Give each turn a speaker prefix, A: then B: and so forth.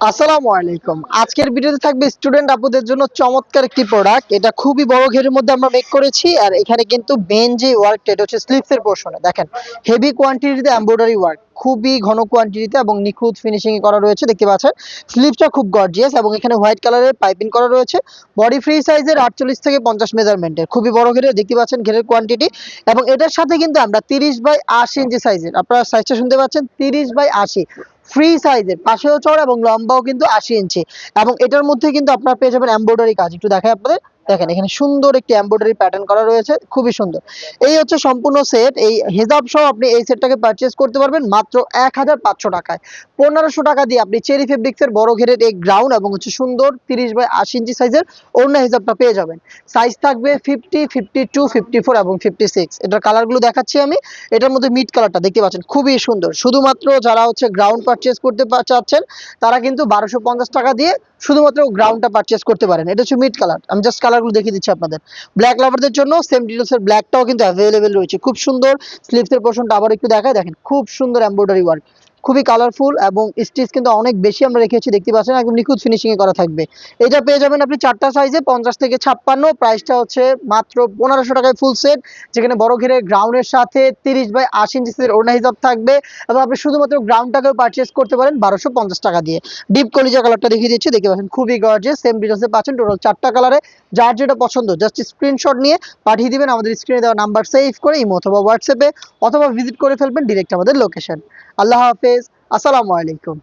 A: আসসালামু আলাইকুম। আজকের ভিডিওতে থাকবে স্টুডেন্ট আপুদের জন্য চমৎকার একটি প্রোডাক্ট। এটা খুবই বড় ঘেরের মধ্যে আমরা মেক করেছি। আর এখানে কিন্তু মেইন যে ওয়ার্কটা এটা হচ্ছে স্লিভস এর পোরশনে। দেখেন হেভি কোয়ান্টিটিতে এমব্রয়ডারি ওয়ার্ক, খুবই ঘন কোয়ান্টিটিতে এবং নিখুঁত ফিনিশিং করা রয়েছে। দেখতে পাচ্ছেন স্লিভসটা খুব গর্জিয়াস এবং এখানে হোয়াইট কালারের পাইপিং করা রয়েছে। বডি ফ্রি সাইজের 48 থেকে 50 মেজারমেন্টের খুবই বড় ঘেরে, দেখতে পাচ্ছেন ঘেরের কোয়ান্টিটি। এবং এটার সাথে কিন্তু আমরা 30/80 ইঞ্চি সাইজের, আপনারা সাইজটা শুনতে পাচ্ছেন 30/80 ফ্রি সাইজের, পাশেও চড়া এবং লম্বাও কিন্তু 80 ইঞ্চি। এবং এটার মধ্যে কিন্তু আপনারা পেয়ে যাবেন এমব্রয়ডারি কাজ। একটু দেখাই আপনাদের, দেখেন এখানে সুন্দর একটি এমব্রয়ডারি প্যাটার্ন করা রয়েছে, খুবই সুন্দর। এই হচ্ছে সম্পূর্ণ সেট। এই হিজাব সহ আপনি এই সেটটাকে পারচেজ করতে পারবেন মাত্র 1500 টাকায়। 1500 টাকা দিয়ে আপনি চেরি ফেব্রিক্সের বড় ঘেরের এই গ্রাউন্ড এবং হচ্ছে সুন্দর 30/80 ইঞ্চি সাইজের ওড়না হিজাবটা পেয়ে যাবেন। সাইজ থাকবে 50, 52, 54 এবং 56। এটার কালারগুলো দেখাচ্ছি আমি। এটার মধ্যে মিড কালারটা দেখতে পাচ্ছেন খুবই সুন্দর। শুধুমাত্র যারা হচ্ছে গ্রাউন্ড পারচেজ করতে চাচ্ছেন তারা কিন্তু 1250 টাকা দিয়ে শুধুমাত্র গ্রাউন্ডটা পারচেজ করতে পারেন। এটা হচ্ছে মিড কালার, আমি জাস্ট কালারগুলো দেখিয়ে দিচ্ছি আপনাদের। ব্ল্যাক লাভারদের জন্য সেম ডিটেলস এর ব্ল্যাকটাও কিন্তু অ্যাভেলেবেল রয়েছে, খুব সুন্দর। স্লিভসের পোরশনটা আবার একটু দেখায়, দেখেন খুব সুন্দর এমব্রয়ডারি ওয়ার্ক, খুবই কালারফুল এবং স্টিচ কিন্তু অনেক বেশি আমরা রেখেছি, দেখতে পাচ্ছেন একদম নিখুঁত ফিনিশিং এ করা থাকবে। এটা পেয়ে যাবেন আপনি চারটা সাইজে, 50 থেকে 56। প্রাইসটা হচ্ছে মাত্র 1500 টাকায় ফুল সেট, যেখানে বড় ঘেরের গ্রাউন্ডের সাথে 30/80 ইঞ্চি ওড়না হিসাব থাকবে। এবং আপনি শুধুমাত্র গ্রাউন্ডটাকেও পারচেজ করতে পারেন 1250 টাকা দিয়ে। ডিপ কলিজা কালারটা দেখিয়ে দিচ্ছি, দেখতে পাচ্ছেন খুবই গর্জিয়াস। সেম ডিটেলসে পাচ্ছেন টোটাল 4টা কালারে। যার যেটা পছন্দ জাস্ট স্ক্রিনশট নিয়ে পাঠিয়ে দিবেন আমাদের স্ক্রিনে দেওয়া নাম্বার সেভ করে ইমো অথবা হোয়াটসঅ্যাপে, অথবা ভিজিট করে ফেলবেন ডিরেক্ট আমাদের লোকেশন। আল্লাহ হাফেজ, আসসালামু আলাইকুম।